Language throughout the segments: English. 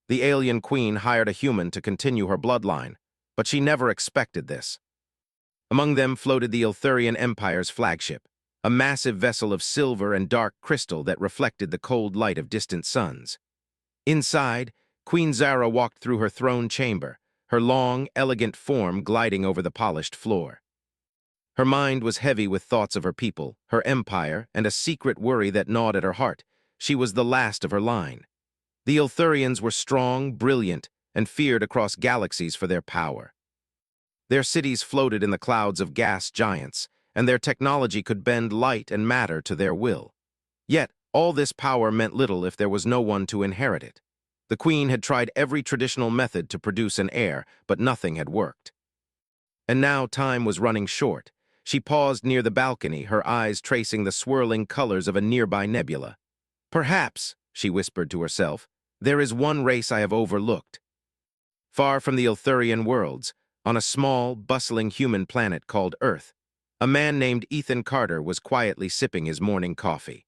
The alien queen hired a human to continue her bloodline, but she never expected this. Among them floated the Ilthurian Empire's flagship, a massive vessel of silver and dark crystal that reflected the cold light of distant suns. Inside, Queen Zara walked through her throne chamber, her long, elegant form gliding over the polished floor. Her mind was heavy with thoughts of her people, her empire, and a secret worry that gnawed at her heart. She was the last of her line. The Ilthurians were strong, brilliant, and feared across galaxies for their power. Their cities floated in the clouds of gas giants, and their technology could bend light and matter to their will. Yet, all this power meant little if there was no one to inherit it. The queen had tried every traditional method to produce an heir, but nothing had worked. And now time was running short. She paused near the balcony, her eyes tracing the swirling colors of a nearby nebula. "Perhaps," she whispered to herself, "there is one race I have overlooked." Far from the Ilthurian worlds, on a small, bustling human planet called Earth, a man named Ethan Carter was quietly sipping his morning coffee.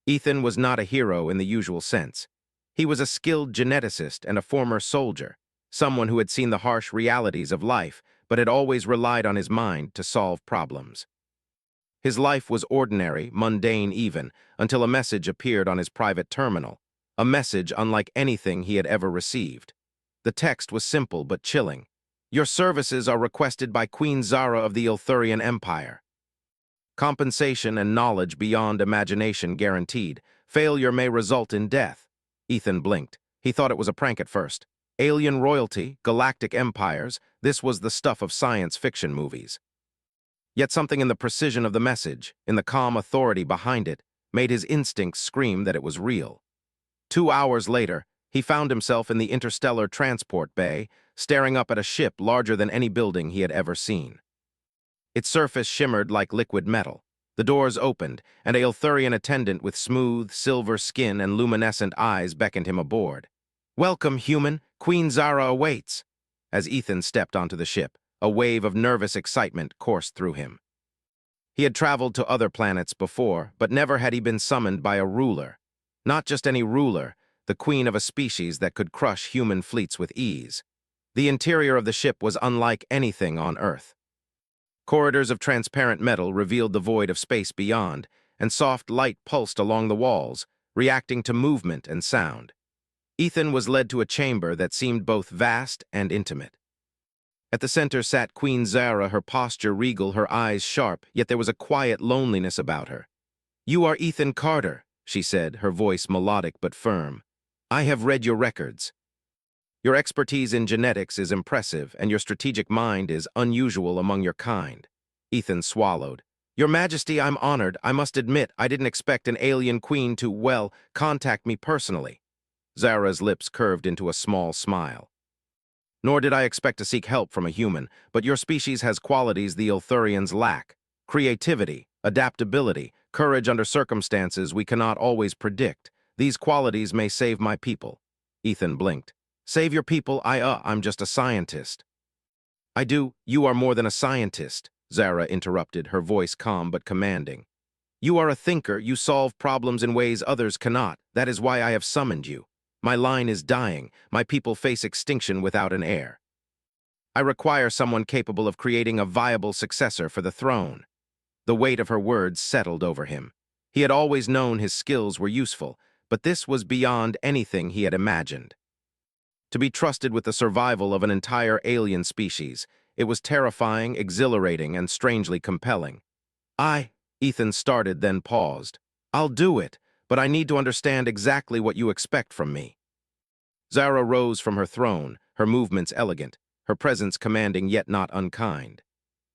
Ethan was not a hero in the usual sense. He was a skilled geneticist and a former soldier, someone who had seen the harsh realities of life, but had always relied on his mind to solve problems. His life was ordinary, mundane even, until a message appeared on his private terminal, a message unlike anything he had ever received. The text was simple but chilling. "Your services are requested by Queen Zara of the Ilthurian Empire. Compensation and knowledge beyond imagination guaranteed. Failure may result in death." Ethan blinked. He thought it was a prank at first. Alien royalty, galactic empires, this was the stuff of science fiction movies. Yet something in the precision of the message, in the calm authority behind it, made his instincts scream that it was real. 2 hours later, he found himself in the interstellar transport bay, staring up at a ship larger than any building he had ever seen. Its surface shimmered like liquid metal. The doors opened, and a Ilthurian attendant with smooth, silver skin and luminescent eyes beckoned him aboard. "Welcome, human. Queen Zara awaits." As Ethan stepped onto the ship, a wave of nervous excitement coursed through him. He had traveled to other planets before, but never had he been summoned by a ruler. Not just any ruler, the queen of a species that could crush human fleets with ease. The interior of the ship was unlike anything on Earth. Corridors of transparent metal revealed the void of space beyond, and soft light pulsed along the walls, reacting to movement and sound. Ethan was led to a chamber that seemed both vast and intimate. At the center sat Queen Zara, her posture regal, her eyes sharp, yet there was a quiet loneliness about her. "You are Ethan Carter," she said, her voice melodic but firm. "I have read your records. Your expertise in genetics is impressive, and your strategic mind is unusual among your kind." Ethan swallowed. "Your Majesty, I'm honored. I must admit, I didn't expect an alien queen to, well, contact me personally." Zara's lips curved into a small smile. "Nor did I expect to seek help from a human, but your species has qualities the Ilthurians lack. Creativity, adaptability, courage under circumstances we cannot always predict. These qualities may save my people." Ethan blinked. "Save your people? I'm just a scientist." You are more than a scientist," Zara interrupted, her voice calm but commanding. "You are a thinker. You solve problems in ways others cannot. That is why I have summoned you. My line is dying. My people face extinction without an heir. I require someone capable of creating a viable successor for the throne." The weight of her words settled over him. He had always known his skills were useful, but this was beyond anything he had imagined. To be trusted with the survival of an entire alien species, it was terrifying, exhilarating, and strangely compelling. Ethan started, then paused. "I'll do it, but I need to understand exactly what you expect from me." Zara rose from her throne, her movements elegant, her presence commanding yet not unkind.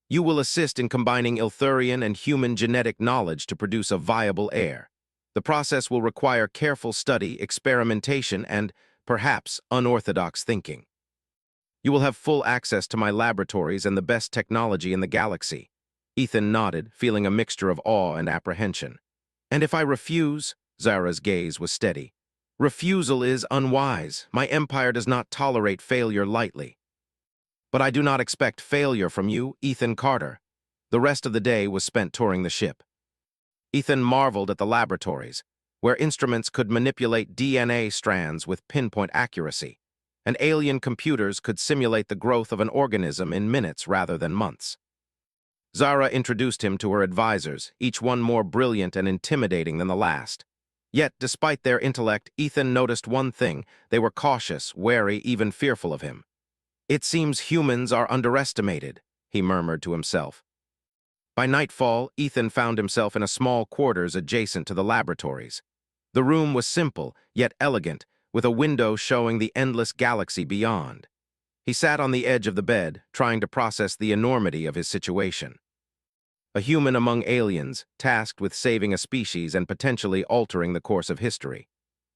"You will assist in combining Ilthurian and human genetic knowledge to produce a viable heir. The process will require careful study, experimentation, and, perhaps, unorthodox thinking. You will have full access to my laboratories and the best technology in the galaxy." Ethan nodded, feeling a mixture of awe and apprehension. "And if I refuse?" Zara's gaze was steady. "Refusal is unwise. My empire does not tolerate failure lightly." "But I do not expect failure from you, Ethan Carter." The rest of the day was spent touring the ship. Ethan marveled at the laboratories. where instruments could manipulate DNA strands with pinpoint accuracy, and alien computers could simulate the growth of an organism in minutes rather than months. Zara introduced him to her advisors, each one more brilliant and intimidating than the last. Yet, despite their intellect, Ethan noticed one thing: they were cautious, wary, even fearful of him. "It seems humans are underestimated," he murmured to himself. By nightfall, Ethan found himself in a small quarters adjacent to the laboratories. The room was simple, yet elegant, with a window showing the endless galaxy beyond. He sat on the edge of the bed, trying to process the enormity of his situation. A human among aliens, tasked with saving a species and potentially altering the course of history.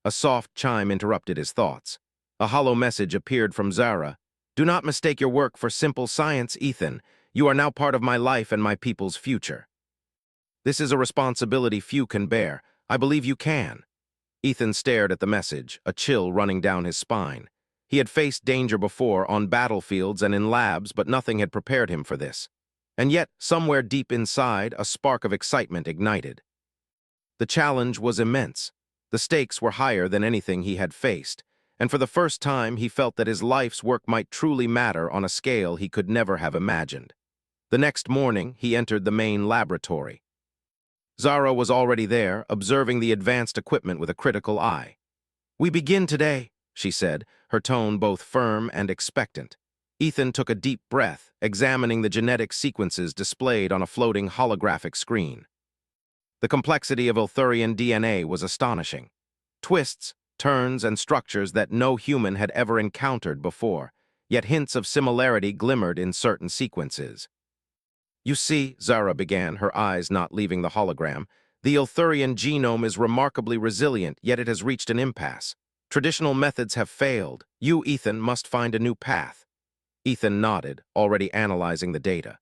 A soft chime interrupted his thoughts. A hollow message appeared from Zara. "Do not mistake your work for simple science, Ethan. You are now part of my life and my people's future. This is a responsibility few can bear. I believe you can." Ethan stared at the message, a chill running down his spine. He had faced danger before, on battlefields and in labs, but nothing had prepared him for this. And yet, somewhere deep inside, a spark of excitement ignited. The challenge was immense. The stakes were higher than anything he had faced, and for the first time he felt that his life's work might truly matter on a scale he could never have imagined. The next morning, he entered the main laboratory. Zara was already there, observing the advanced equipment with a critical eye. "We begin today," she said, her tone both firm and expectant. Ethan took a deep breath, examining the genetic sequences displayed on a floating holographic screen. The complexity of Ilthurian DNA was astonishing. Twists, turns, and structures that no human had ever encountered before, yet hints of similarity glimmered in certain sequences. "You see," Zara began, her eyes not leaving the hologram, "the Ilthurian genome is remarkably resilient, yet it has reached an impasse. Traditional methods have failed. You, Ethan, must find a new path." Ethan nodded, already analyzing the data.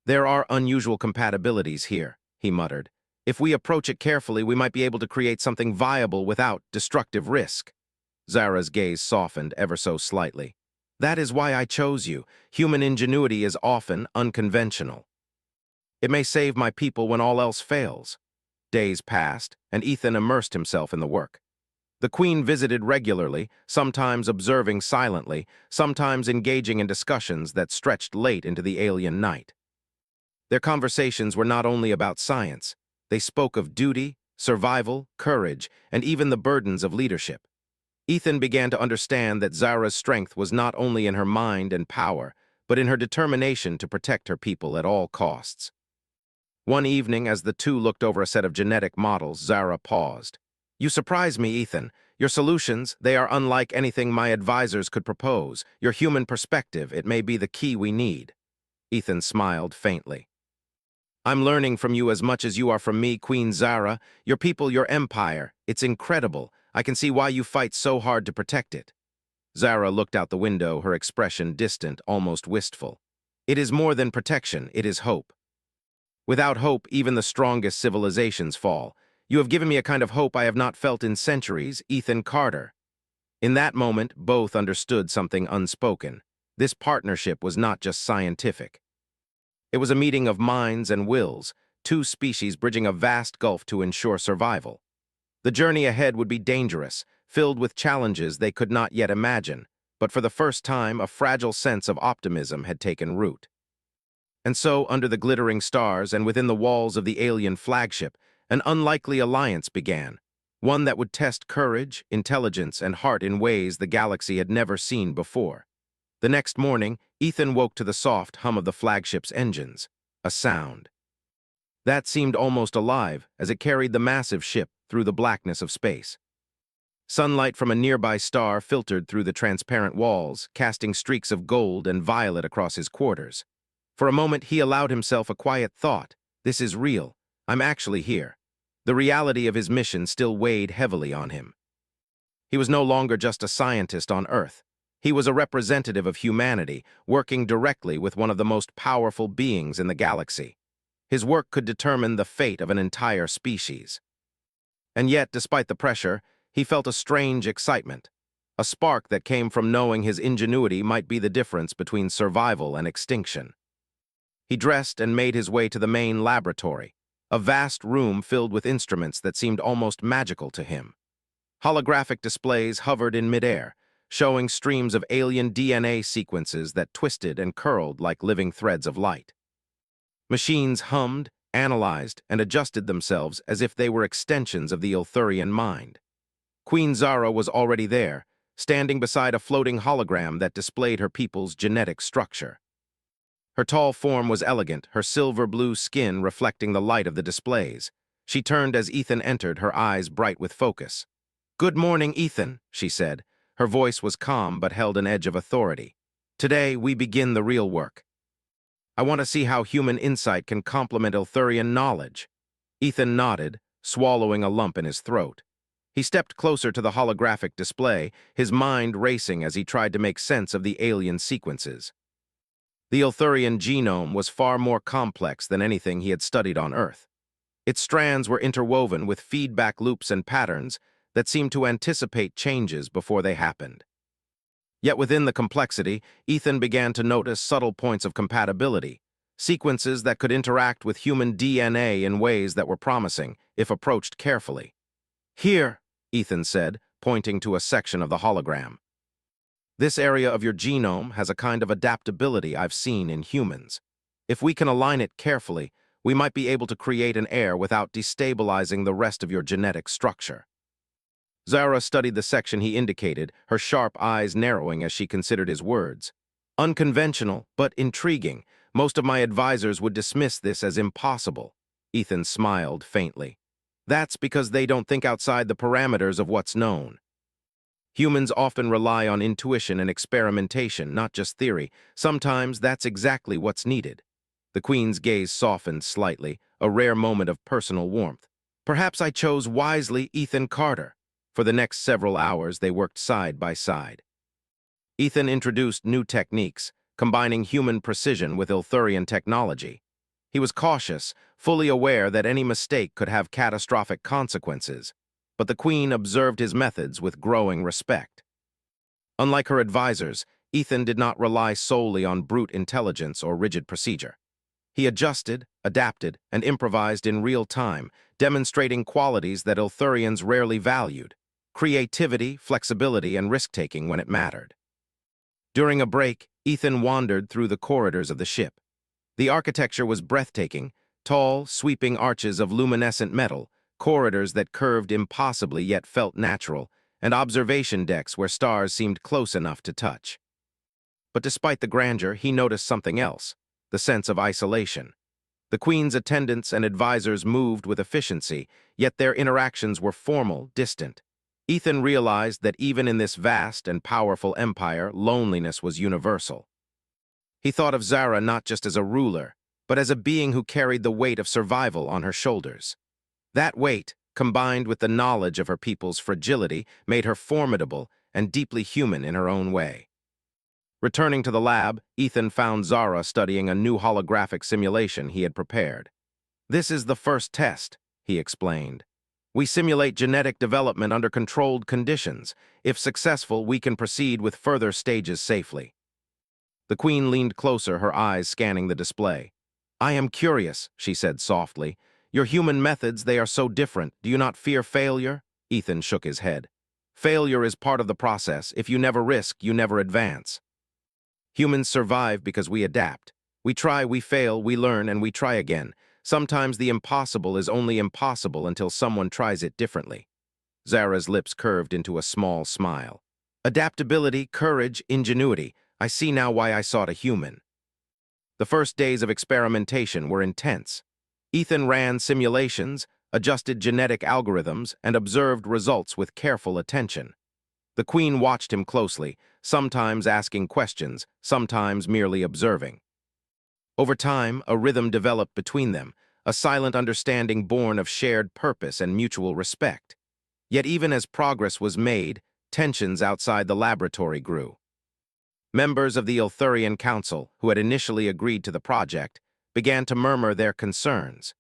"There are unusual compatibilities here," he muttered. "If we approach it carefully, we might be able to create something viable without destructive risk." Zara's gaze softened ever so slightly. "That is why I chose you. Human ingenuity is often unconventional. It may save my people when all else fails." Days passed, and Ethan immersed himself in the work. The Queen visited regularly, sometimes observing silently, sometimes engaging in discussions that stretched late into the alien night. Their conversations were not only about science. They spoke of duty, survival, courage, and even the burdens of leadership. Ethan began to understand that Zara's strength was not only in her mind and power, but in her determination to protect her people at all costs. One evening, as the two looked over a set of genetic models, Zara paused. "You surprise me, Ethan. Your solutions, they are unlike anything my advisors could propose. Your human perspective, it may be the key we need." Ethan smiled faintly. "I'm learning from you as much as you are from me, Queen Zara. Your people, your empire. It's incredible. I can see why you fight so hard to protect it." Zara looked out the window, her expression distant, almost wistful. "It is more than protection, it is hope. Without hope, even the strongest civilizations fall. You have given me a kind of hope I have not felt in centuries, Ethan Carter." In that moment, both understood something unspoken. This partnership was not just scientific. It was a meeting of minds and wills, two species bridging a vast gulf to ensure survival. The journey ahead would be dangerous, filled with challenges they could not yet imagine, but for the first time, a fragile sense of optimism had taken root. And so, under the glittering stars and within the walls of the alien flagship, an unlikely alliance began, one that would test courage, intelligence, and heart in ways the galaxy had never seen before. The next morning, Ethan woke to the soft hum of the flagship's engines, a sound that seemed almost alive as it carried the massive ship through the blackness of space. Sunlight from a nearby star filtered through the transparent walls, casting streaks of gold and violet across his quarters. For a moment, he allowed himself a quiet thought. This is real. I'm actually here. The reality of his mission still weighed heavily on him. He was no longer just a scientist on Earth. He was a representative of humanity, working directly with one of the most powerful beings in the galaxy. His work could determine the fate of an entire species. And yet, despite the pressure, he felt a strange excitement, a spark that came from knowing his ingenuity might be the difference between survival and extinction. He dressed and made his way to the main laboratory, a vast room filled with instruments that seemed almost magical to him. Holographic displays hovered in midair, showing streams of alien DNA sequences that twisted and curled like living threads of light. Machines hummed, analyzed, and adjusted themselves as if they were extensions of the Ilthurian mind. Queen Zara was already there, standing beside a floating hologram that displayed her people's genetic structure. Her tall form was elegant, her silver-blue skin reflecting the light of the displays. She turned as Ethan entered, her eyes bright with focus. "Good morning, Ethan," she said. Her voice was calm but held an edge of authority. "Today, we begin the real work. I want to see how human insight can complement Ilthurian knowledge." Ethan nodded, swallowing a lump in his throat. He stepped closer to the holographic display, his mind racing as he tried to make sense of the alien sequences. The Ilthurian genome was far more complex than anything he had studied on Earth. Its strands were interwoven with feedback loops and patterns that seemed to anticipate changes before they happened. Yet within the complexity, Ethan began to notice subtle points of compatibility, sequences that could interact with human DNA in ways that were promising, if approached carefully. "Here," Ethan said, pointing to a section of the hologram. "This area of your genome has a kind of adaptability I've seen in humans. If we can align it carefully, we might be able to create an heir without destabilizing the rest of your genetic structure." Zara studied the section he indicated, her sharp eyes narrowing as she considered his words. "Unconventional, but intriguing. Most of my advisors would dismiss this as impossible." Ethan smiled faintly. "That's because they don't think outside the parameters of what's known. Humans often rely on intuition and experimentation, not just theory. Sometimes that's exactly what's needed." The Queen's gaze softened slightly, a rare moment of personal warmth. "Perhaps I chose wisely, Ethan Carter." For the next several hours, they worked side by side. Ethan introduced new techniques, combining human precision with Ilthurian technology. He was cautious, fully aware that any mistake could have catastrophic consequences, but the Queen observed his methods with growing respect. Unlike her advisors, Ethan did not rely solely on brute intelligence or rigid procedure. He adjusted, adapted, and improvised in real time, demonstrating qualities that Ilthurians rarely valued: creativity, flexibility, and risk-taking when it mattered. During a break, Ethan wandered through the corridors of the ship. The architecture was breathtaking, tall, sweeping arches of luminescent metal, corridors that curved impossibly yet felt natural, and observation decks where stars seemed close enough to touch. But despite the grandeur, he noticed something else: the sense of isolation. The Queen's attendants and advisors moved with efficiency, yet their interactions were formal, distant. Ethan realized that even in this vast and powerful empire, loneliness was universal. He thought of Zara not just as a ruler, but as a being who carried the weight of survival on her shoulders. That weight, combined with the knowledge of her people's fragility, made her formidable and deeply human in her own way. Returning to the lab, Ethan found Zara studying a new holographic simulation he had prepared. "This is the first test," he explained. "We simulate genetic development under controlled conditions. If successful, we can proceed with further stages safely." The Queen leaned closer, her eyes scanning the display. "I am curious," she said softly. "Your human methods, they are so different. Do you not fear failure?" Ethan shook his head. "Failure is part of the process. If you never risk, you never advance. Humans survive because we adapt. We try, we fail, we learn, and we try again. Sometimes the impossible is only impossible until someone tries it differently." Zara's lips curved into a small smile. "Adaptability, courage, ingenuity. I see now why I sought a human." The first days of experimentation were intense. Ethan ran simulations, adjusted genetic algorithms, and observed results with careful attention. The Queen watched him closely, sometimes asking questions, sometimes merely observing. Over time, a rhythm developed between them, a silent understanding born of shared purpose and mutual respect. Yet even as progress was made, tensions outside the laboratory grew. Members of the Ilthurian Council, who had initially agreed to the project, began to murmur their concerns.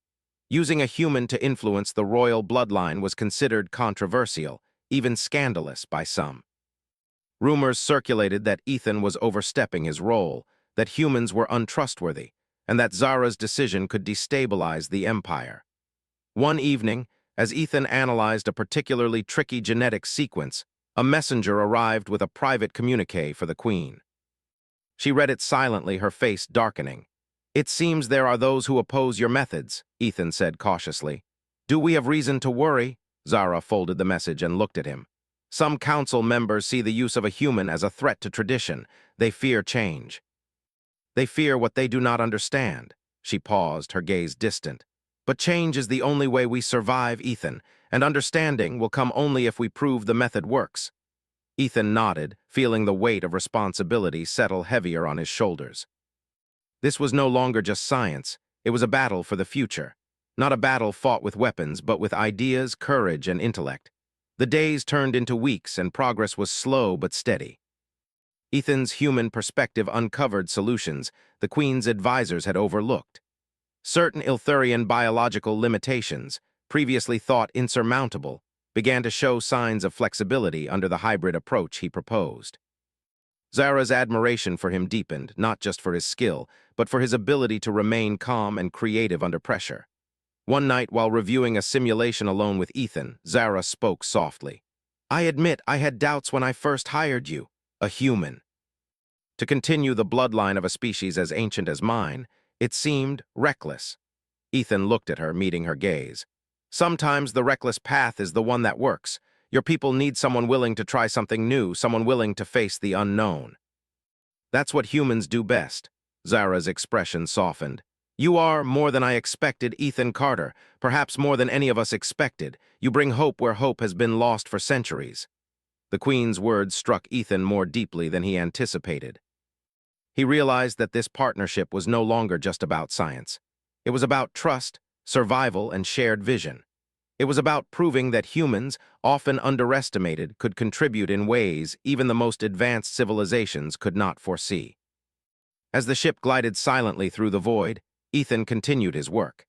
Using a human to influence the royal bloodline was considered controversial, even scandalous by some. Rumors circulated that Ethan was overstepping his role, that humans were untrustworthy, and that Zara's decision could destabilize the empire. One evening, as Ethan analyzed a particularly tricky genetic sequence, a messenger arrived with a private communique for the Queen. She read it silently, her face darkening. "It seems there are those who oppose your methods," Ethan said cautiously. "Do we have reason to worry?" Zara folded the message and looked at him. "Some council members see the use of a human as a threat to tradition. They fear change. They fear what they do not understand." She paused, her gaze distant. "But change is the only way we survive, Ethan, and understanding will come only if we prove the method works." Ethan nodded, feeling the weight of responsibility settle heavier on his shoulders. This was no longer just science, it was a battle for the future. Not a battle fought with weapons, but with ideas, courage, and intellect. The days turned into weeks, and progress was slow but steady. Ethan's human perspective uncovered solutions the Queen's advisors had overlooked. Certain Ilthurian biological limitations, previously thought insurmountable, began to show signs of flexibility under the hybrid approach he proposed. Zara's admiration for him deepened, not just for his skill, but for his ability to remain calm and creative under pressure. One night, while reviewing a simulation alone with Ethan, Zara spoke softly. "I admit I had doubts when I first hired you, a human. To continue the bloodline of a species as ancient as mine, it seemed reckless." Ethan looked at her, meeting her gaze. "Sometimes the reckless path is the one that works. Your people need someone willing to try something new, someone willing to face the unknown. That's what humans do best." Zara's expression softened. "You are more than I expected, Ethan Carter, perhaps more than any of us expected. You bring hope where hope has been lost for centuries." The Queen's words struck Ethan more deeply than he anticipated. He realized that this partnership was no longer just about science. It was about trust, survival, and shared vision. It was about proving that humans, often underestimated, could contribute in ways even the most advanced civilizations could not foresee. As the ship glided silently through the void, Ethan continued his work.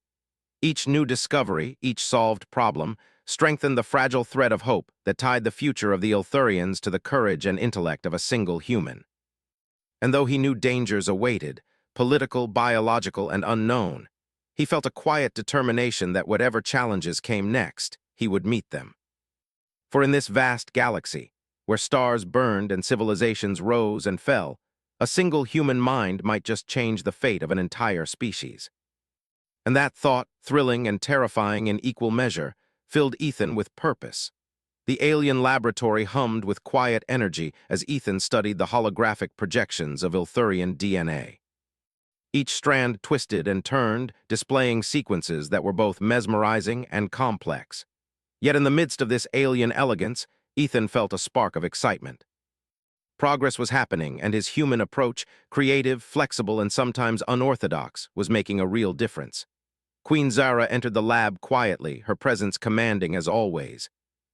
Each new discovery, each solved problem, strengthened the fragile thread of hope that tied the future of the Ilthurians to the courage and intellect of a single human. And though he knew dangers awaited, political, biological, and unknown, he felt a quiet determination that whatever challenges came next, he would meet them. For in this vast galaxy, where stars burned and civilizations rose and fell, a single human mind might just change the fate of an entire species. And that thought, thrilling and terrifying in equal measure, filled Ethan with purpose. The alien laboratory hummed with quiet energy as Ethan studied the holographic projections of Ilthurian DNA. Each strand twisted and turned, displaying sequences that were both mesmerizing and complex. Yet in the midst of this alien elegance, Ethan felt a spark of excitement. Progress was happening, and his human approach, creative, flexible, and sometimes unorthodox, was making a real difference. Queen Zara entered the lab quietly, her presence commanding as always.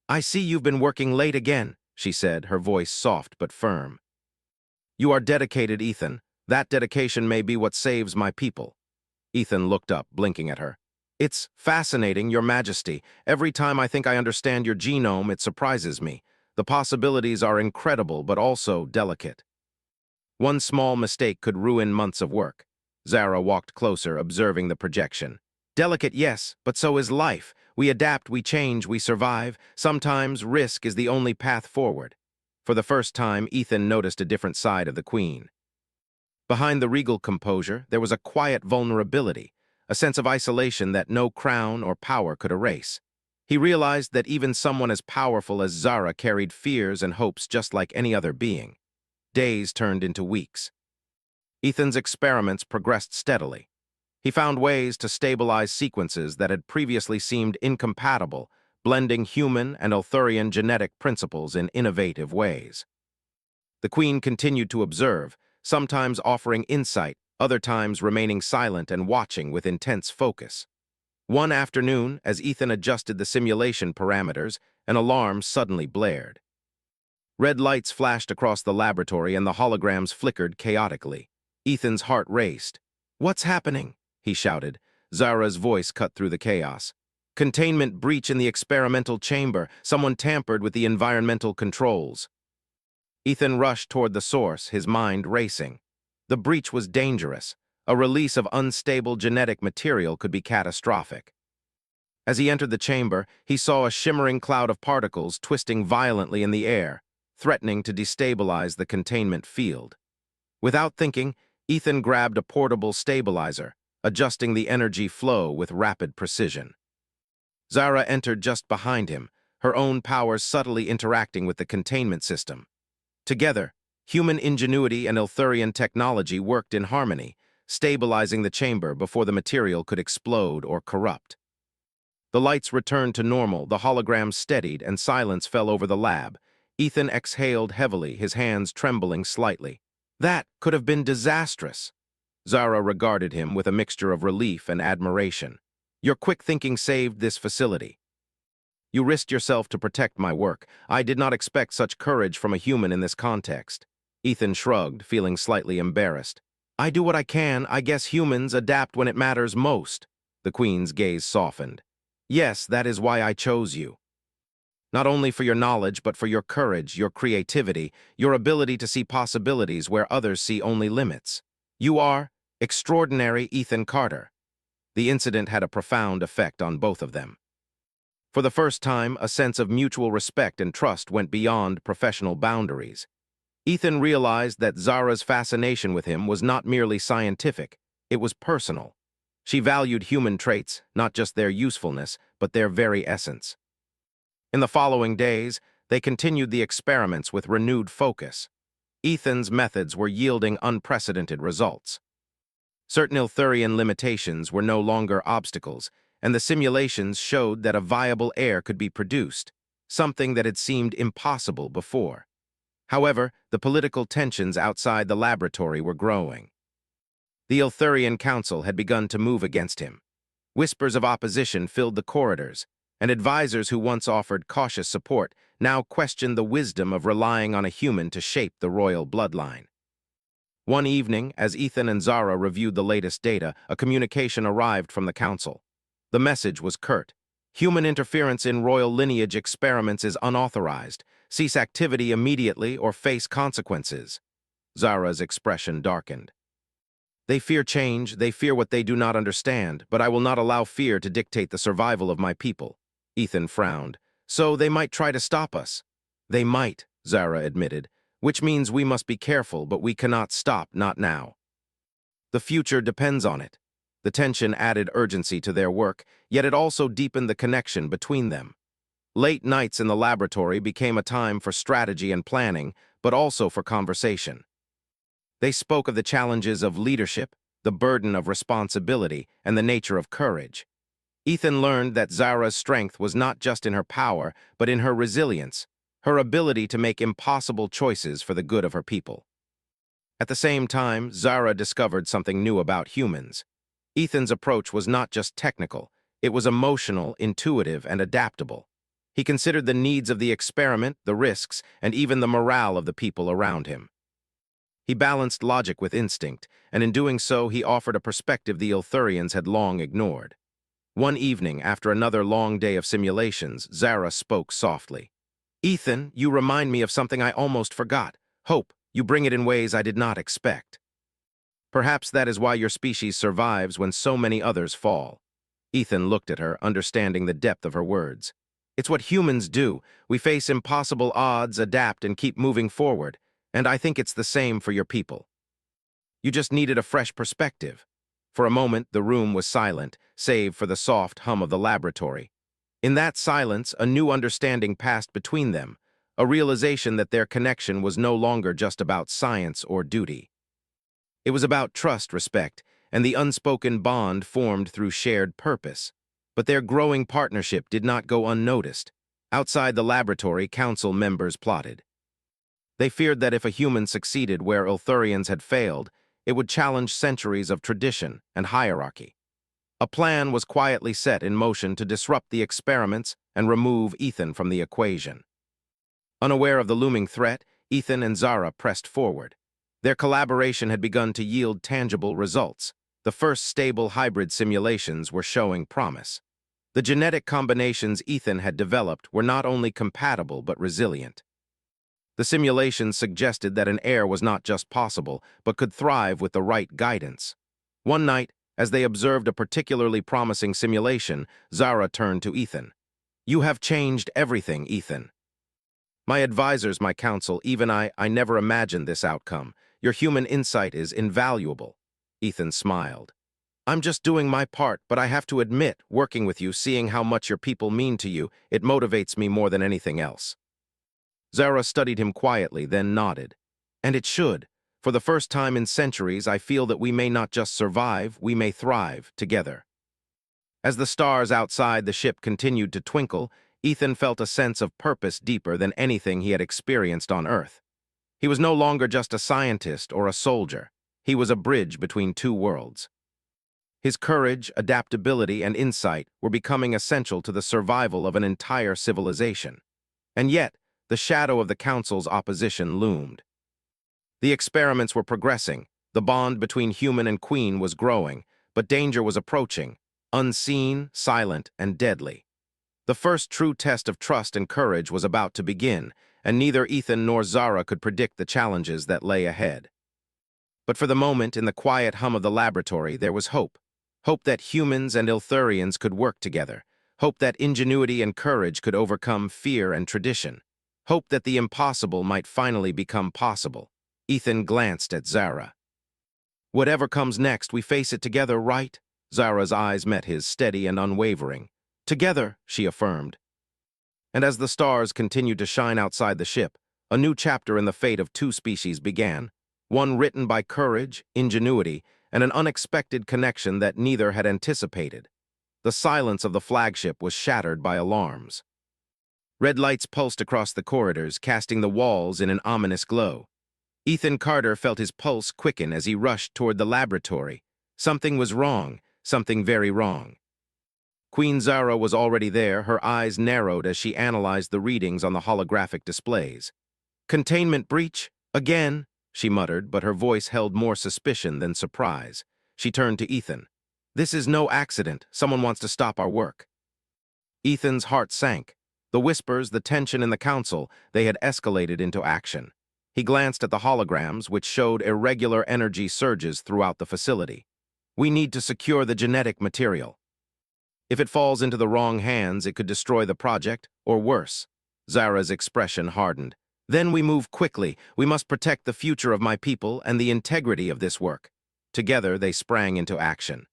"I see you've been working late again," she said, her voice soft but firm. "You are dedicated, Ethan. That dedication may be what saves my people." Ethan looked up, blinking at her. "It's fascinating, Your Majesty. Every time I think I understand your genome, it surprises me. The possibilities are incredible, but also delicate." One small mistake could ruin months of work. Zara walked closer, observing the projection. "Delicate, yes, but so is life. We adapt, we change, we survive. Sometimes risk is the only path forward." For the first time, Ethan noticed a different side of the Queen. Behind the regal composure, there was a quiet vulnerability, a sense of isolation that no crown or power could erase. He realized that even someone as powerful as Zara carried fears and hopes just like any other being. Days turned into weeks. Ethan's experiments progressed steadily. He found ways to stabilize sequences that had previously seemed incompatible, blending human and Ilthurian genetic principles in innovative ways. The Queen continued to observe, sometimes offering insight, other times remaining silent and watching with intense focus. One afternoon, as Ethan adjusted the simulation parameters, an alarm suddenly blared. Red lights flashed across the laboratory and the holograms flickered chaotically. Ethan's heart raced. "What's happening?" he shouted. Zara's voice cut through the chaos. "Containment breach in the experimental chamber. Someone tampered with the environmental controls." Ethan rushed toward the source, his mind racing. The breach was dangerous. A release of unstable genetic material could be catastrophic. As he entered the chamber, he saw a shimmering cloud of particles twisting violently in the air, threatening to destabilize the containment field. Without thinking, Ethan grabbed a portable stabilizer, adjusting the energy flow with rapid precision. Zara entered just behind him, her own powers subtly interacting with the containment system. Together, human ingenuity and Ilthurian technology worked in harmony, stabilizing the chamber before the material could explode or corrupt. The lights returned to normal, the holograms steadied, and silence fell over the lab. Ethan exhaled heavily, his hands trembling slightly. That could have been disastrous. Zara regarded him with a mixture of relief and admiration. Your quick thinking saved this facility. You risked yourself to protect my work. I did not expect such courage from a human in this context. Ethan shrugged, feeling slightly embarrassed. I do what I can. I guess humans adapt when it matters most. The Queen's gaze softened. Yes, that is why I chose you. Not only for your knowledge, but for your courage, your creativity, your ability to see possibilities where others see only limits. You are extraordinary, Ethan Carter. The incident had a profound effect on both of them. For the first time, a sense of mutual respect and trust went beyond professional boundaries. Ethan realized that Zara's fascination with him was not merely scientific, it was personal. She valued human traits, not just their usefulness, but their very essence. In the following days, they continued the experiments with renewed focus. Ethan's methods were yielding unprecedented results. Certain Ilthurian limitations were no longer obstacles, and the simulations showed that a viable heir could be produced, something that had seemed impossible before. However, the political tensions outside the laboratory were growing. The Ilthurian Council had begun to move against him. Whispers of opposition filled the corridors, and advisors who once offered cautious support now questioned the wisdom of relying on a human to shape the royal bloodline. One evening, as Ethan and Zara reviewed the latest data, a communication arrived from the council. The message was curt. Human interference in royal lineage experiments is unauthorized. Cease activity immediately or face consequences. Zara's expression darkened. They fear change, they fear what they do not understand, but I will not allow fear to dictate the survival of my people. Ethan frowned. So they might try to stop us. They might, Zara admitted, which means we must be careful, but we cannot stop, not now. The future depends on it. The tension added urgency to their work, yet it also deepened the connection between them. Late nights in the laboratory became a time for strategy and planning, but also for conversation. They spoke of the challenges of leadership, the burden of responsibility, and the nature of courage. Ethan learned that Zara's strength was not just in her power, but in her resilience, her ability to make impossible choices for the good of her people. At the same time, Zara discovered something new about humans. Ethan's approach was not just technical, it was emotional, intuitive, and adaptable. He considered the needs of the experiment, the risks, and even the morale of the people around him. He balanced logic with instinct, and in doing so he offered a perspective the Ilthurians had long ignored. One evening, after another long day of simulations, Zara spoke softly. Ethan, you remind me of something I almost forgot. Hope, you bring it in ways I did not expect. Perhaps that is why your species survives when so many others fall. Ethan looked at her, understanding the depth of her words. It's what humans do. We face impossible odds, adapt, and keep moving forward. And I think it's the same for your people. You just needed a fresh perspective. For a moment, the room was silent, save for the soft hum of the laboratory. In that silence, a new understanding passed between them, a realization that their connection was no longer just about science or duty. It was about trust, respect, and the unspoken bond formed through shared purpose. But their growing partnership did not go unnoticed. Outside the laboratory, council members plotted. They feared that if a human succeeded where Ilthurians had failed, it would challenge centuries of tradition and hierarchy. A plan was quietly set in motion to disrupt the experiments and remove Ethan from the equation. Unaware of the looming threat, Ethan and Zara pressed forward. Their collaboration had begun to yield tangible results. The first stable hybrid simulations were showing promise. The genetic combinations Ethan had developed were not only compatible but resilient. The simulations suggested that an heir was not just possible, but could thrive with the right guidance. One night, As they observed a particularly promising simulation, Zara turned to Ethan. "You have changed everything, Ethan." "My advisors, my counsel, even I never imagined this outcome. Your human insight is invaluable." Ethan smiled. "I'm just doing my part, but I have to admit, working with you, seeing how much your people mean to you, it motivates me more than anything else." Zara studied him quietly, then nodded. "And it should. For the first time in centuries, I feel that we may not just survive, we may thrive together." As the stars outside the ship continued to twinkle, Ethan felt a sense of purpose deeper than anything he had experienced on Earth. He was no longer just a scientist or a soldier. He was a bridge between two worlds. His courage, adaptability, and insight were becoming essential to the survival of an entire civilization. And yet, the shadow of the Council's opposition loomed. The experiments were progressing, the bond between human and queen was growing, but danger was approaching, unseen, silent, and deadly. The first true test of trust and courage was about to begin, and neither Ethan nor Zara could predict the challenges that lay ahead. But for the moment, in the quiet hum of the laboratory, there was hope. Hope that humans and Ilthurians could work together. Hope that ingenuity and courage could overcome fear and tradition. Hope that the impossible might finally become possible. Ethan glanced at Zara. "Whatever comes next, we face it together, right?" Zara's eyes met his, steady and unwavering. "Together," she affirmed. And as the stars continued to shine outside the ship, a new chapter in the fate of two species began, one written by courage, ingenuity, and an unexpected connection that neither had anticipated. The silence of the flagship was shattered by alarms. Red lights pulsed across the corridors, casting the walls in an ominous glow. Ethan Carter felt his pulse quicken as he rushed toward the laboratory. Something was wrong, something very wrong. Queen Zara was already there, her eyes narrowed as she analyzed the readings on the holographic displays. "Containment breach? Again?" she muttered, but her voice held more suspicion than surprise. She turned to Ethan. "This is no accident. Someone wants to stop our work." Ethan's heart sank. The whispers, the tension in the council, they had escalated into action. He glanced at the holograms, which showed irregular energy surges throughout the facility. "We need to secure the genetic material. If it falls into the wrong hands, it could destroy the project, or worse." Zara's expression hardened. "Then we move quickly. We must protect the future of my people and the integrity of this work." Together, they sprang into action.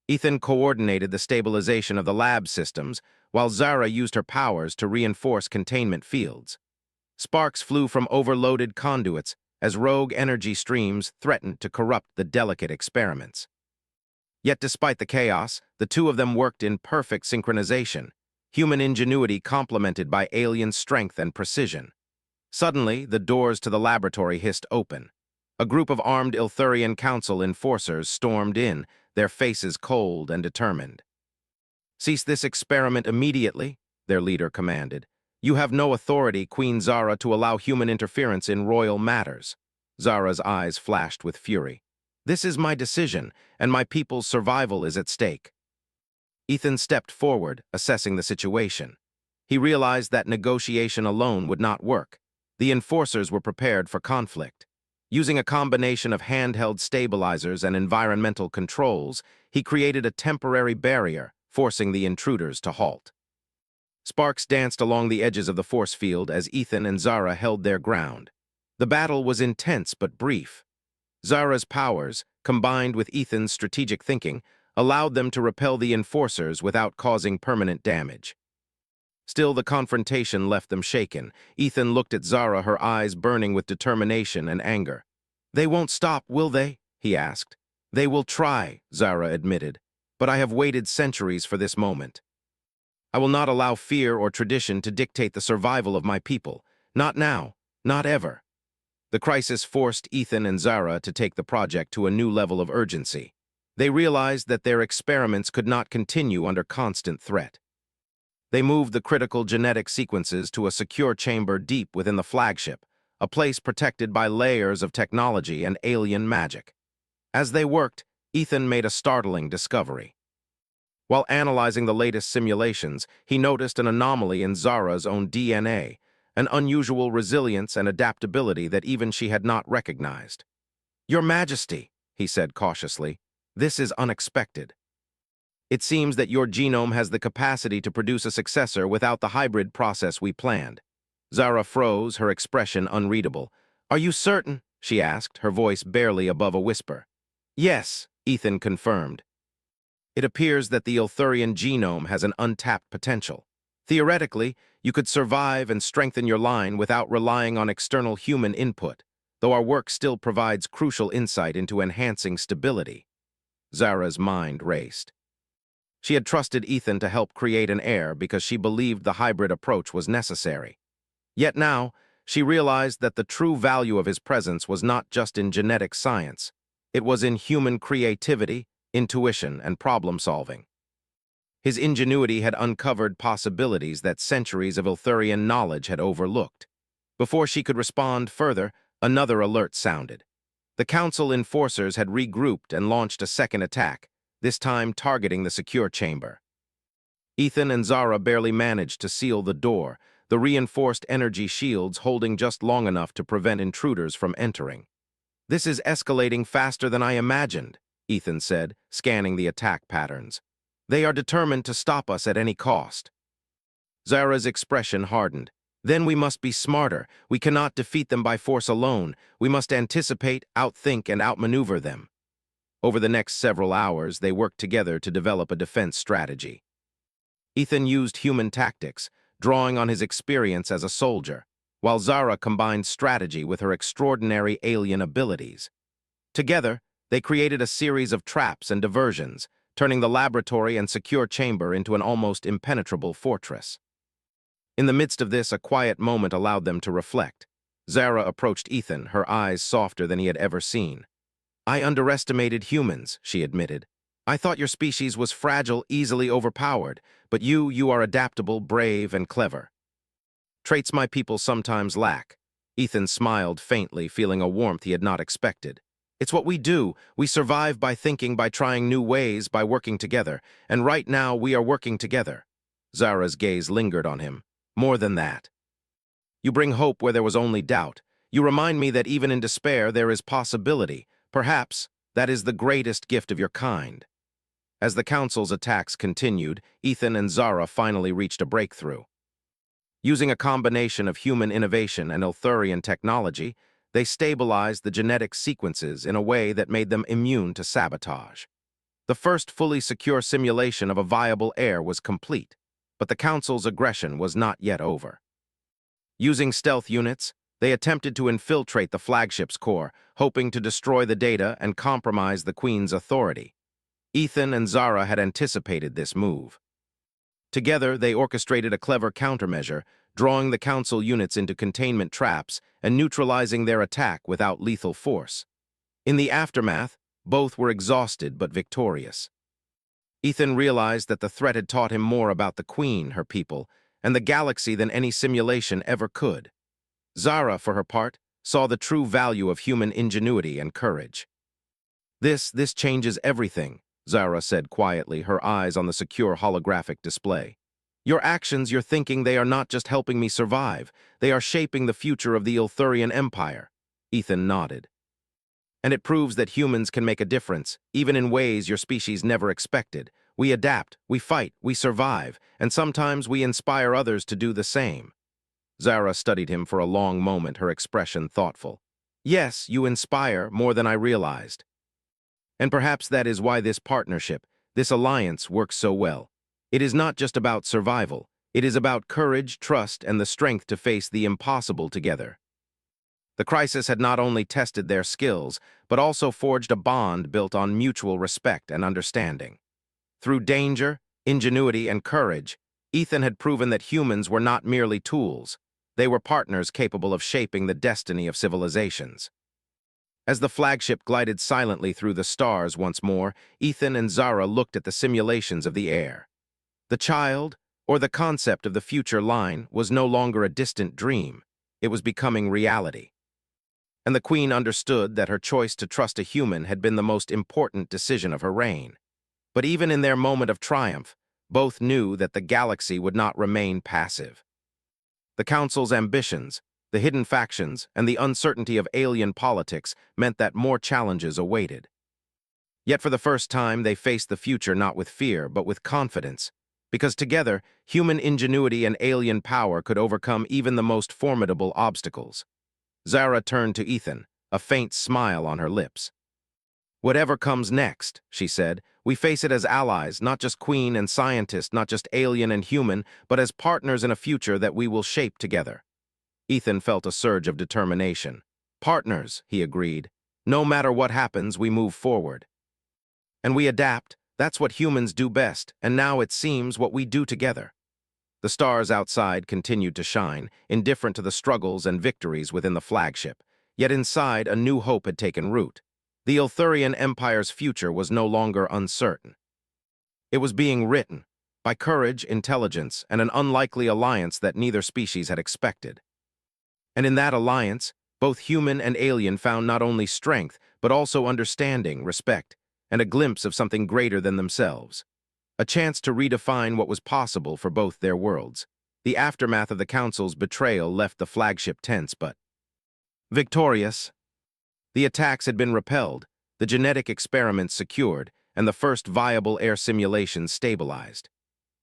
Ethan coordinated the stabilization of the lab systems, while Zara used her powers to reinforce containment fields. Sparks flew from overloaded conduits as rogue energy streams threatened to corrupt the delicate experiments. Yet despite the chaos, the two of them worked in perfect synchronization, human ingenuity complemented by alien strength and precision. Suddenly, the doors to the laboratory hissed open. A group of armed Ilthurian Council enforcers stormed in, their faces cold and determined. "Cease this experiment immediately," their leader commanded. "You have no authority, Queen Zara, to allow human interference in royal matters." Zara's eyes flashed with fury. "This is my decision, and my people's survival is at stake." Ethan stepped forward, assessing the situation. He realized that negotiation alone would not work. The enforcers were prepared for conflict. Using a combination of handheld stabilizers and environmental controls, he created a temporary barrier, forcing the intruders to halt. Sparks danced along the edges of the force field as Ethan and Zara held their ground. The battle was intense but brief. Zara's powers, combined with Ethan's strategic thinking, allowed them to repel the enforcers without causing permanent damage. Still, the confrontation left them shaken. Ethan looked at Zara, her eyes burning with determination and anger. "They won't stop, will they?" he asked. "They will try," Zara admitted, "but I have waited centuries for this moment. I will not allow fear or tradition to dictate the survival of my people. Not now, not ever." The crisis forced Ethan and Zara to take the project to a new level of urgency. They realized that their experiments could not continue under constant threat. They moved the critical genetic sequences to a secure chamber deep within the flagship, a place protected by layers of technology and alien magic. As they worked, Ethan made a startling discovery. While analyzing the latest simulations, he noticed an anomaly in Zara's own DNA, an unusual resilience and adaptability that even she had not recognized. "Your Majesty," he said cautiously, This is unexpected. It seems that your genome has the capacity to produce a successor without the hybrid process we planned. Zara froze, her expression unreadable. Are you certain? She asked, her voice barely above a whisper. Yes, Ethan confirmed. It appears that the Ilthurian genome has an untapped potential. Theoretically, you could survive and strengthen your line without relying on external human input, though our work still provides crucial insight into enhancing stability. Zara's mind raced. She had trusted Ethan to help create an heir because she believed the hybrid approach was necessary. Yet now, she realized that the true value of his presence was not just in genetic science. It was in human creativity, intuition, and problem-solving. His ingenuity had uncovered possibilities that centuries of Ilthurian knowledge had overlooked. Before she could respond further, another alert sounded. The Council enforcers had regrouped and launched a second attack, this time targeting the secure chamber. Ethan and Zara barely managed to seal the door, the reinforced energy shields holding just long enough to prevent intruders from entering. This is escalating faster than I imagined, Ethan said, scanning the attack patterns. They are determined to stop us at any cost. Zara's expression hardened. Then we must be smarter. We cannot defeat them by force alone. We must anticipate, outthink, and outmaneuver them. Over the next several hours, they worked together to develop a defense strategy. Ethan used human tactics, drawing on his experience as a soldier, while Zara combined strategy with her extraordinary alien abilities. Together, they created a series of traps and diversions, turning the laboratory and secure chamber into an almost impenetrable fortress. In the midst of this, a quiet moment allowed them to reflect. Zara approached Ethan, her eyes softer than he had ever seen. I underestimated humans, she admitted. I thought your species was fragile, easily overpowered, but you are adaptable, brave, and clever. Traits my people sometimes lack. Ethan smiled faintly, feeling a warmth he had not expected. It's what we do. We survive by thinking, by trying new ways, by working together. And right now, we are working together. Zara's gaze lingered on him. More than that. You bring hope where there was only doubt. You remind me that even in despair, there is possibility. Perhaps that is the greatest gift of your kind. As the Council's attacks continued, Ethan and Zara finally reached a breakthrough. Using a combination of human innovation and Ilthurian technology, they stabilized the genetic sequences in a way that made them immune to sabotage. The first fully secure simulation of a viable heir was complete, but the Council's aggression was not yet over. Using stealth units, they attempted to infiltrate the flagship's core, hoping to destroy the data and compromise the Queen's authority. Ethan and Zara had anticipated this move. Together, they orchestrated a clever countermeasure, drawing the Council units into containment traps and neutralizing their attack without lethal force. In the aftermath, both were exhausted but victorious. Ethan realized that the threat had taught him more about the Queen, her people, and the galaxy than any simulation ever could. Zara, for her part, saw the true value of human ingenuity and courage. This changes everything, Zara said quietly, her eyes on the secure holographic display. Your actions, your thinking, they are not just helping me survive. They are shaping the future of the Ilthurian Empire. Ethan nodded. And it proves that humans can make a difference, even in ways your species never expected. We adapt, we fight, we survive, and sometimes we inspire others to do the same. Zara studied him for a long moment, her expression thoughtful. Yes, you inspire more than I realized. And perhaps that is why this partnership, this alliance, works so well. It is not just about survival. It is about courage, trust, and the strength to face the impossible together. The crisis had not only tested their skills, but also forged a bond built on mutual respect and understanding. Through danger, ingenuity, and courage, Ethan had proven that humans were not merely tools. They were partners capable of shaping the destiny of civilizations. As the flagship glided silently through the stars once more, Ethan and Zara looked at the simulations of the air. The child, or the concept of the future line, was no longer a distant dream. It was becoming reality. And the Queen understood that her choice to trust a human had been the most important decision of her reign. But even in their moment of triumph, both knew that the galaxy would not remain passive. The Council's ambitions, the hidden factions, and the uncertainty of alien politics meant that more challenges awaited. Yet for the first time, they faced the future not with fear, but with confidence, because together, human ingenuity and alien power could overcome even the most formidable obstacles. Zara turned to Ethan, a faint smile on her lips. "Whatever comes next," she said, "we face it as allies, not just queen and scientist, not just alien and human, but as partners in a future that we will shape together." Ethan felt a surge of determination. "Partners," he agreed. "No matter what happens, we move forward. And we adapt. That's what humans do best, and now it seems what we do together." The stars outside continued to shine, indifferent to the struggles and victories within the flagship. Yet inside, a new hope had taken root. The Ilthurian Empire's future was no longer uncertain. It was being written by courage, intelligence, and an unlikely alliance that neither species had expected. And in that alliance, both human and alien found not only strength, but also understanding, respect, and a glimpse of something greater than themselves. A chance to redefine what was possible for both their worlds. The aftermath of the Council's betrayal left the flagship tense but victorious. The attacks had been repelled, the genetic experiments secured, and the first viable air simulations stabilized.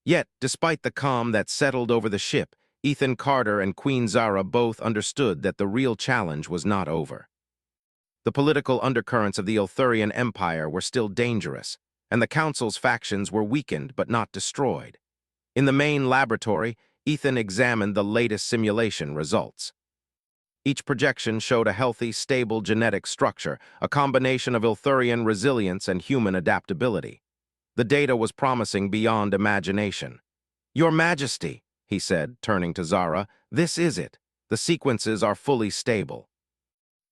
Yet, despite the calm that settled over the ship, Ethan Carter and Queen Zara both understood that the real challenge was not over. The political undercurrents of the Ilthurian Empire were still dangerous, and the Council's factions were weakened but not destroyed. In the main laboratory, Ethan examined the latest simulation results. Each projection showed a healthy, stable genetic structure, a combination of Ilthurian resilience and human adaptability. The data was promising beyond imagination. "Your Majesty," he said, turning to Zara, "this is it. The sequences are fully stable.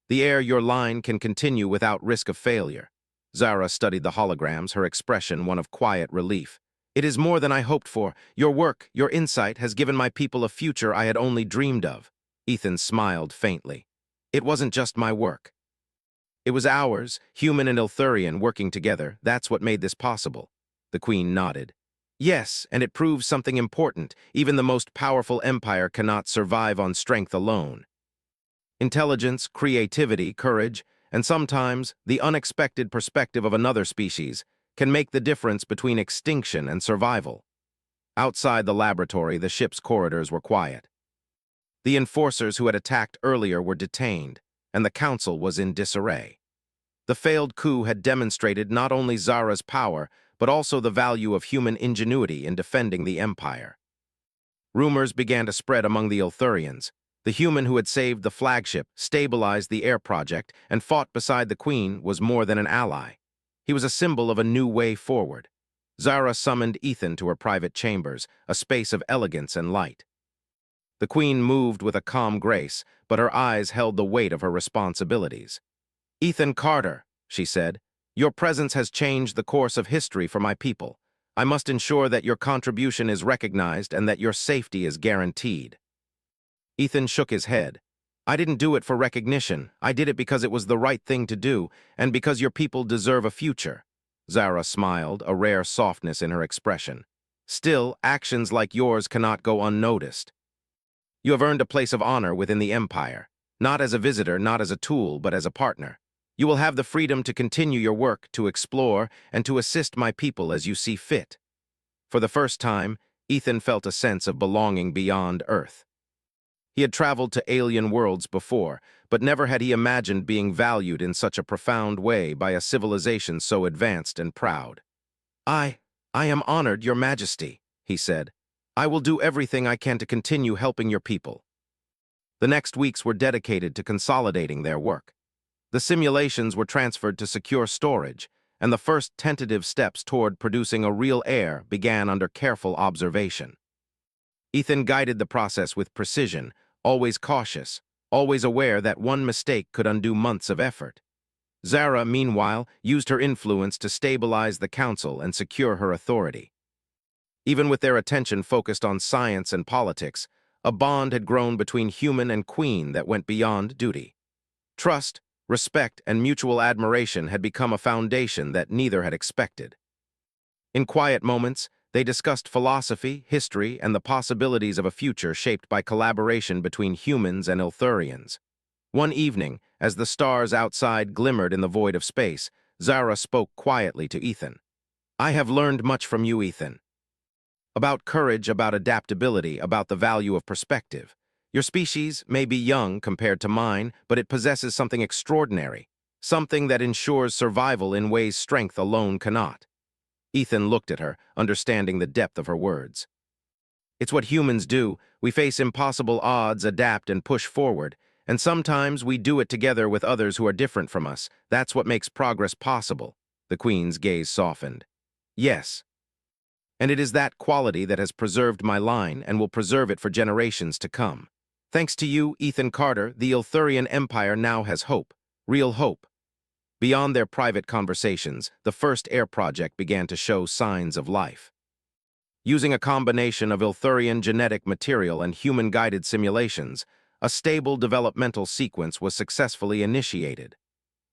The air your line can continue without risk of failure." Zara studied the holograms, her expression one of quiet relief. "It is more than I hoped for. Your work, your insight, has given my people a future I had only dreamed of." Ethan smiled faintly. "It wasn't just my work. It was ours, human and Ilthurian, working together. That's what made this possible." The Queen nodded. "Yes, and it proves something important. Even the most powerful empire cannot survive on strength alone. Intelligence, creativity, courage, and sometimes the unexpected perspective of another species can make the difference between extinction and survival." Outside the laboratory, the ship's corridors were quiet. The enforcers who had attacked earlier were detained, and the Council was in disarray. The failed coup had demonstrated not only Zara's power, but also the value of human ingenuity in defending the Empire. Rumors began to spread among the Ilthurians. The human who had saved the flagship, stabilized the air project, and fought beside the Queen was more than an ally. He was a symbol of a new way forward. Zara summoned Ethan to her private chambers, a space of elegance and light. The Queen moved with a calm grace, but her eyes held the weight of her responsibilities. "Ethan Carter," she said, "your presence has changed the course of history for my people. I must ensure that your contribution is recognized and that your safety is guaranteed." Ethan shook his head. "I didn't do it for recognition. I did it because it was the right thing to do, and because your people deserve a future." Zara smiled, a rare softness in her expression. "Still, actions like yours cannot go unnoticed. You have earned a place of honor within the Empire, not as a visitor, not as a tool, but as a partner. You will have the freedom to continue your work, to explore, and to assist my people as you see fit." For the first time, Ethan felt a sense of belonging beyond Earth. He had traveled to alien worlds before, but never had he imagined being valued in such a profound way by a civilization so advanced and proud. I am honored, Your Majesty," he said. "I will do everything I can to continue helping your people." The next weeks were dedicated to consolidating their work. The simulations were transferred to secure storage, and the first tentative steps toward producing a real heir began under careful observation. Ethan guided the process with precision, always cautious, always aware that one mistake could undo months of effort. Zara, meanwhile, used her influence to stabilize the Council and secure her authority. Even with their attention focused on science and politics, a bond had grown between human and Queen that went beyond duty. Trust, respect, and mutual admiration had become a foundation that neither had expected. In quiet moments, they discussed philosophy, history, and the possibilities of a future shaped by collaboration between humans and Ilthurians. One evening, as the stars outside glimmered in the void of space, Zara spoke quietly to Ethan. I have learned much from you, Ethan. About courage, about adaptability, about the value of perspective. Your species may be young compared to mine, but it possesses something extraordinary, something that ensures survival in ways strength alone cannot. Ethan looked at her, understanding the depth of her words. It's what humans do. We face impossible odds, adapt, and push forward. And sometimes we do it together with others who are different from us. That's what makes progress possible. The Queen's gaze softened. Yes. And it is that quality that has preserved my line and will preserve it for generations to come. Thanks to you, Ethan Carter, the Ilthurian Empire now has hope. Real hope. Beyond their private conversations, the first air project began to show signs of life. Using a combination of Ilthurian genetic material and human-guided simulations, a stable developmental sequence was successfully initiated.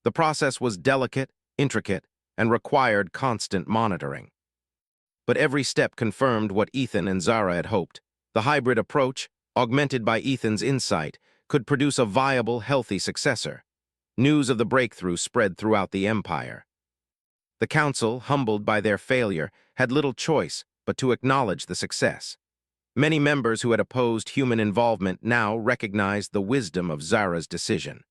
The process was delicate, intricate, and required constant monitoring. But every step confirmed what Ethan and Zara had hoped. The hybrid approach, augmented by Ethan's insight, could produce a viable, healthy successor. News of the breakthrough spread throughout the Empire. The Council, humbled by their failure, had little choice but to acknowledge the success. Many members who had opposed human involvement now recognized the wisdom of Zara's decision.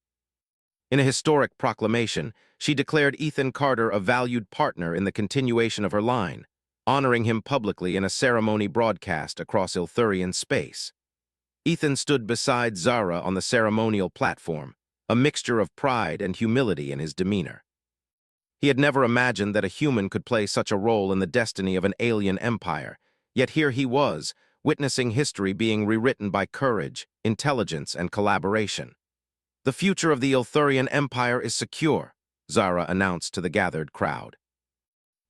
In a historic proclamation, she declared Ethan Carter a valued partner in the continuation of her line, honoring him publicly in a ceremony broadcast across Ilthurian space. Ethan stood beside Zara on the ceremonial platform, a mixture of pride and humility in his demeanor. He had never imagined that a human could play such a role in the destiny of an alien empire, yet here he was, witnessing history being rewritten by courage, intelligence, and collaboration. The future of the Ilthurian Empire is secure, Zara announced to the gathered crowd.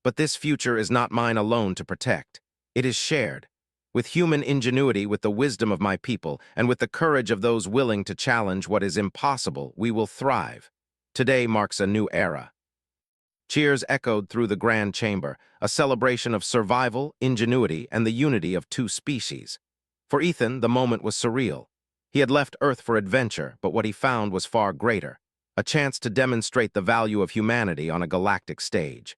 But this future is not mine alone to protect. It is shared. With human ingenuity, with the wisdom of my people, and with the courage of those willing to challenge what is impossible, we will thrive. Today marks a new era. Cheers echoed through the grand chamber, a celebration of survival, ingenuity, and the unity of two species. For Ethan, the moment was surreal. He had left Earth for adventure, but what he found was far greater, a chance to demonstrate the value of humanity on a galactic stage.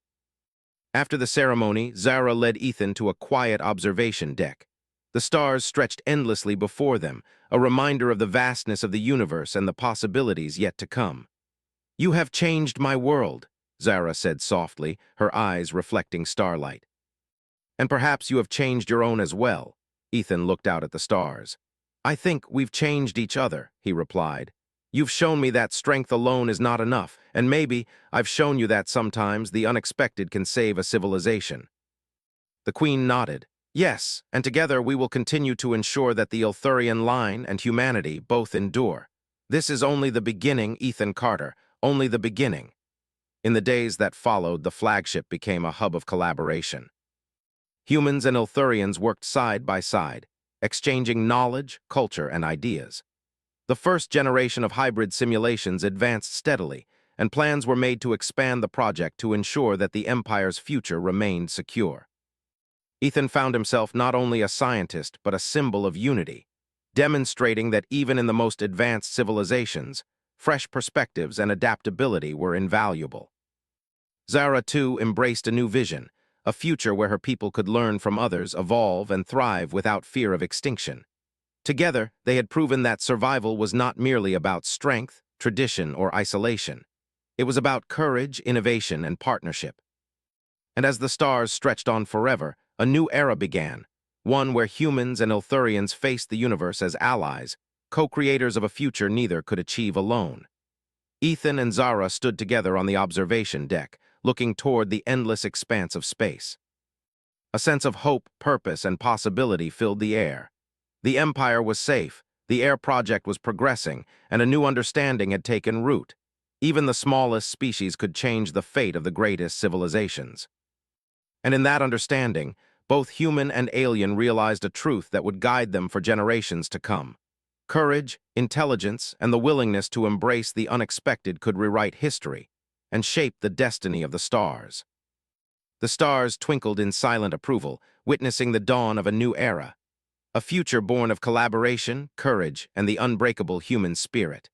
After the ceremony, Zara led Ethan to a quiet observation deck. The stars stretched endlessly before them, a reminder of the vastness of the universe and the possibilities yet to come. "You have changed my world," Zara said softly, her eyes reflecting starlight. "And perhaps you have changed your own as well." Ethan looked out at the stars. "I think we've changed each other," he replied. "You've shown me that strength alone is not enough, and maybe I've shown you that sometimes the unexpected can save a civilization." The Queen nodded. "Yes, and together we will continue to ensure that the Ilthurian line and humanity both endure. This is only the beginning, Ethan Carter, only the beginning." In the days that followed, the flagship became a hub of collaboration. Humans and Ilthurians worked side by side, exchanging knowledge, culture, and ideas. The first generation of hybrid simulations advanced steadily, and plans were made to expand the project to ensure that the Empire's future remained secure. Ethan found himself not only a scientist, but a symbol of unity, demonstrating that even in the most advanced civilizations, fresh perspectives and adaptability were invaluable. Zara, too, embraced a new vision, a future where her people could learn from others, evolve, and thrive without fear of extinction. Together, they had proven that survival was not merely about strength, tradition, or isolation. It was about courage, innovation, and partnership. And as the stars stretched on forever, a new era began, one where humans and Ilthurians faced the universe as allies, co-creators of a future neither could achieve alone. Ethan and Zara stood together on the observation deck, looking toward the endless expanse of space. A sense of hope, purpose, and possibility filled the air. The Empire was safe, the air project was progressing, and a new understanding had taken root. Even the smallest species could change the fate of the greatest civilizations. And in that understanding, both human and alien realized a truth that would guide them for generations to come. Courage, intelligence, and the willingness to embrace the unexpected could rewrite history and shape the destiny of the stars. The stars twinkled in silent approval, witnessing the dawn of a new era, a future born of collaboration, courage, and the unbreakable human spirit.